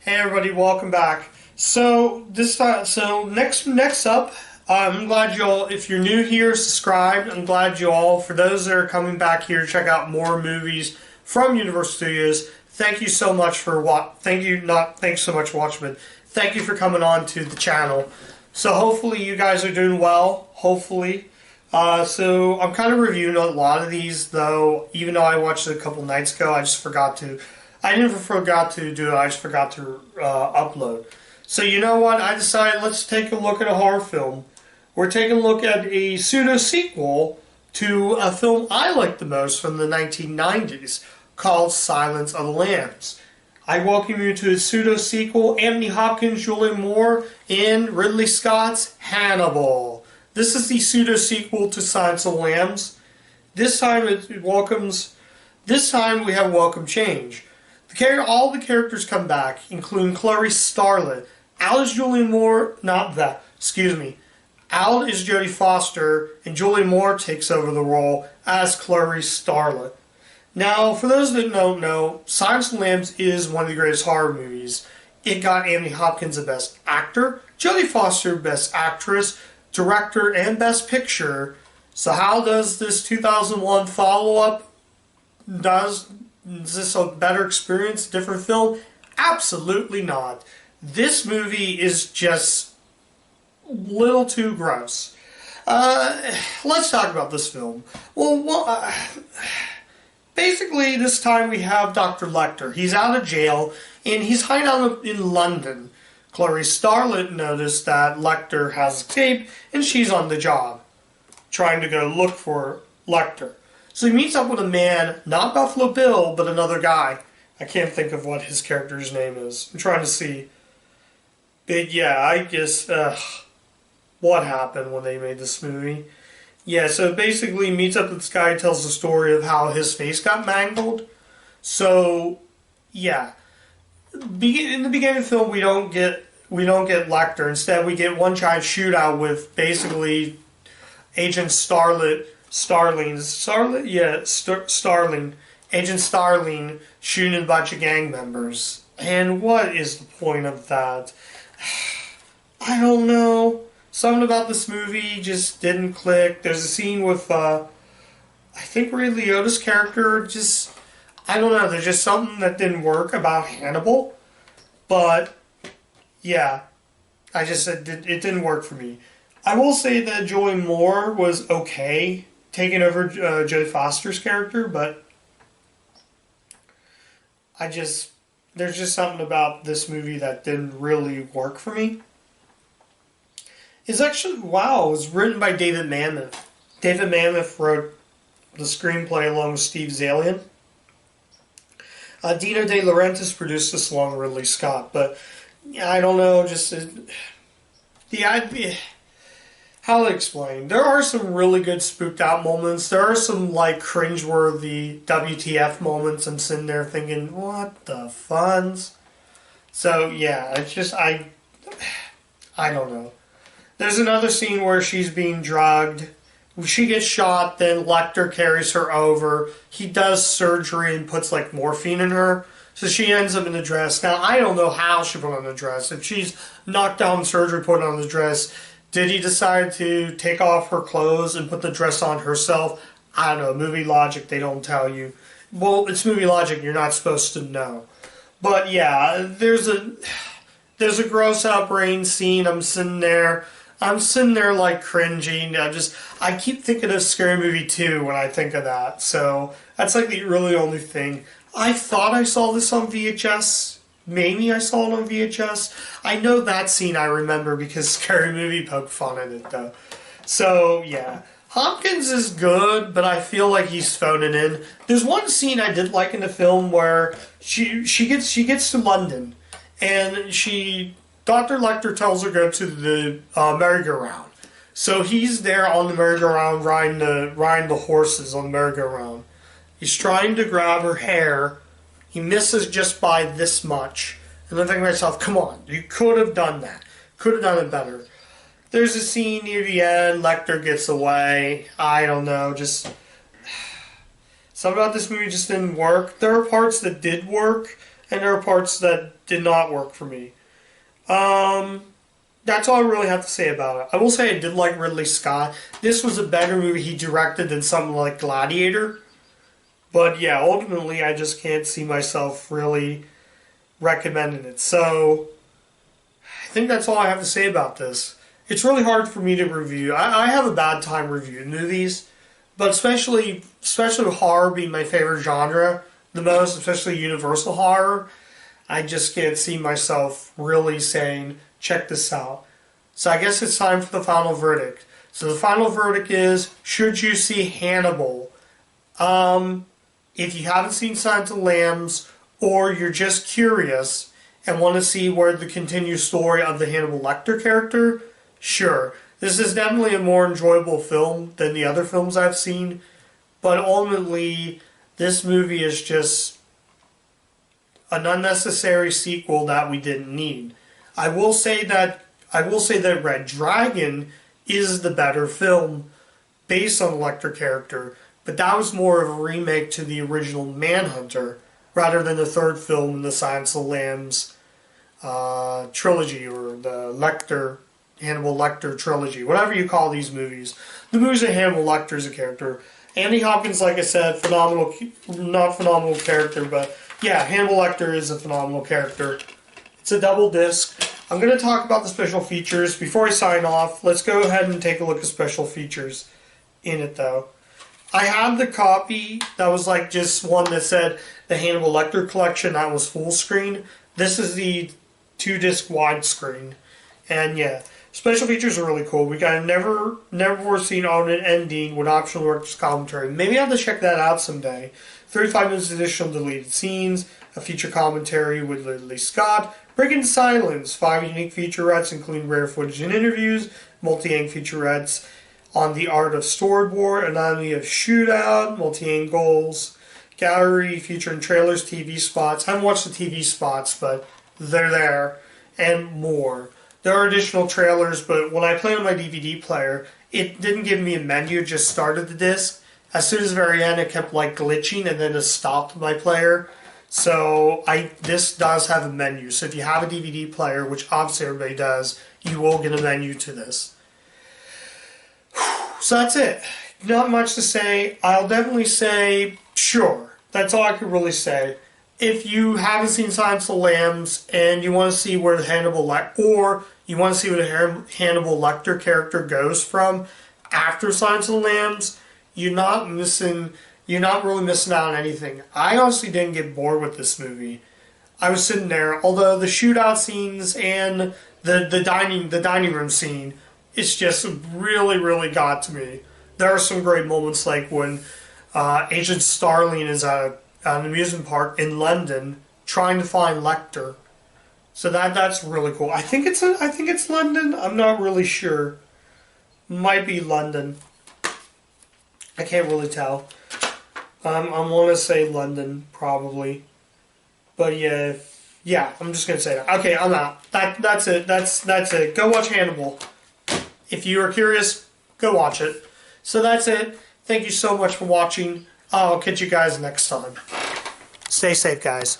Hey everybody, welcome back. So next up, I'm glad you all. If you're new here, subscribe. I'm glad you all. For those that are coming back here to check out more movies from Universal Studios, thank you so much for thanks so much for watching, but thank you for coming on to the channel. So hopefully you guys are doing well. Hopefully. So I'm kind of reviewing a lot of these, though. Even though I watched it a couple nights ago, I never forgot to do it. I just forgot to upload. So you know what? I decided let's take a look at a horror film. We're taking a look at a pseudo-sequel to a film I like the most from the 1990s called Silence of the Lambs. I welcome you to a pseudo-sequel, Anthony Hopkins, Julianne Moore, and Ridley Scott's Hannibal. This is the pseudo-sequel to Silence of the Lambs. This time we have welcome change. All the characters come back, including Clarice Starlet. Al is Julianne Moore, Al is Jodie Foster, and Julianne Moore takes over the role as Clarice Starlet. Now, for those that don't know, Silence of the Lambs is one of the greatest horror movies. It got Anthony Hopkins the Best Actor, Jodie Foster Best Actress, Director, and Best Picture. So how does this 2001 follow-up Is this a better experience, different film? Absolutely not. This movie is just a little too gross. Let's talk about this film. Basically, this time we have Dr. Lecter. He's out of jail, and he's hiding out in London. Clarice Starlet noticed that Lecter has escaped, and she's on the job, trying to go look for Lecter. So he meets up with a man, not Buffalo Bill, but another guy. I can't think of what his character's name is. I'm trying to see. But yeah, I guess, what happened when they made this movie? Yeah, so basically he meets up with this guy, tells the story of how his face got mangled. So, yeah. In the beginning of the film, we don't get Lecter. Instead, we get one giant shootout with basically Agent Agent Starling shooting a bunch of gang members. And what is the point of that? I don't know. Something about this movie just didn't click. There's a scene with, I think Ray Liotta's character I don't know, there's just something that didn't work about Hannibal. But, yeah, it didn't work for me. I will say that Julianne Moore was okay taking over Jodie Foster's character, but there's just something about this movie that didn't really work for me. It was written by David Mamet. David Mamet wrote the screenplay along with Steve Zalian. Dino De Laurentiis produced this along with Ridley Scott, but I don't know, the idea. How to explain? There are some really good spooked out moments. There are some cringeworthy WTF moments. I'm sitting there thinking, what the funs? So yeah, it's just I don't know. There's another scene where she's being drugged. She gets shot, then Lecter carries her over. He does surgery and puts morphine in her. So she ends up in a dress. Now, I don't know how she put on the dress. If she's knocked down in surgery, put on the dress, did he decide to take off her clothes and put the dress on herself? I don't know. Movie logic, they don't tell you. Well, it's movie logic. You're not supposed to know. But yeah, there's a gross out brain scene. I'm sitting there cringing. I keep thinking of Scary Movie 2 when I think of that. So that's the really only thing. I thought I saw this on VHS. Maybe I saw it on VHS. I know that scene I remember because Scary Movie poked fun at it though. So yeah. Hopkins is good, but I feel like he's phoning in. There's one scene I did like in the film where she gets to London and Dr. Lecter tells her to go to the merry-go-round. So he's there on the merry-go-round riding the horses on the merry-go-round. He's trying to grab her hair. He misses just by this much. And I'm thinking to myself, come on, you could have done that. Could have done it better. There's a scene near the end, Lecter gets away. I don't know, something about this movie just didn't work. There are parts that did work, and there are parts that did not work for me. That's all I really have to say about it. I will say I did like Ridley Scott. This was a better movie he directed than something like Gladiator. But yeah, ultimately I just can't see myself really recommending it. So I think that's all I have to say about this. It's really hard for me to review. I have a bad time reviewing movies, but especially with horror being my favorite genre the most, especially Universal horror, I just can't see myself really saying, check this out. So I guess it's time for the final verdict. So the final verdict is, should you see Hannibal? If you haven't seen Silence of the Lambs, or you're just curious and want to see where the continued story of the Hannibal Lecter character, sure. This is definitely a more enjoyable film than the other films I've seen, but ultimately, this movie is just an unnecessary sequel that we didn't need. I will say that Red Dragon is the better film based on the Lecter character, but that was more of a remake to the original Manhunter rather than the third film in the Silence of the Lambs trilogy, or the Hannibal Lecter trilogy, whatever you call these movies. The movies of Hannibal Lecter as a character. Anthony Hopkins, like I said, not phenomenal character, but yeah, Hannibal Lecter is a phenomenal character. It's a double disc. I'm going to talk about the special features. Before I sign off, let's go ahead and take a look at special features in it, though. I have the copy that was like just one that said the Hannibal Lecter collection that was full screen. This is the 2-disc widescreen. And yeah, special features are really cool. We got a never before seen alternate ending with optional director's commentary. Maybe I'll have to check that out someday. 35 minutes of additional deleted scenes, a feature commentary with Ridley Scott, Breaking Silence, 5 unique featurettes including rare footage and interviews, multi-angle featurettes on the art of storyboard, anatomy of shootout, multi-angles, gallery featuring trailers, TV spots. I haven't watched the TV spots, but they're there, and more. There are additional trailers, but when I played on my DVD player, it didn't give me a menu, it just started the disc. As soon as the very end, it kept like glitching, and then it stopped my player. So this does have a menu. So if you have a DVD player, which obviously everybody does, you will get a menu to this. So that's it. Not much to say. I'll definitely say, sure. That's all I could really say. If you haven't seen Silence of the Lambs and you want to see where the Hannibal Lecter character goes from after Silence of the Lambs, you're not really missing out on anything. I honestly didn't get bored with this movie. I was sitting there, although the shootout scenes and the dining room scene, it's just really, really got to me. There are some great moments, like when Agent Starling is at an amusement park in London trying to find Lecter. So that's really cool. I think it's London. I'm not really sure. Might be London. I can't really tell. I want to say London, probably. But yeah, I'm just gonna say that. Okay, I'm out. That's it. That's it. Go watch Hannibal. If you are curious, go watch it. So that's it. Thank you so much for watching. I'll catch you guys next time. Stay safe, guys.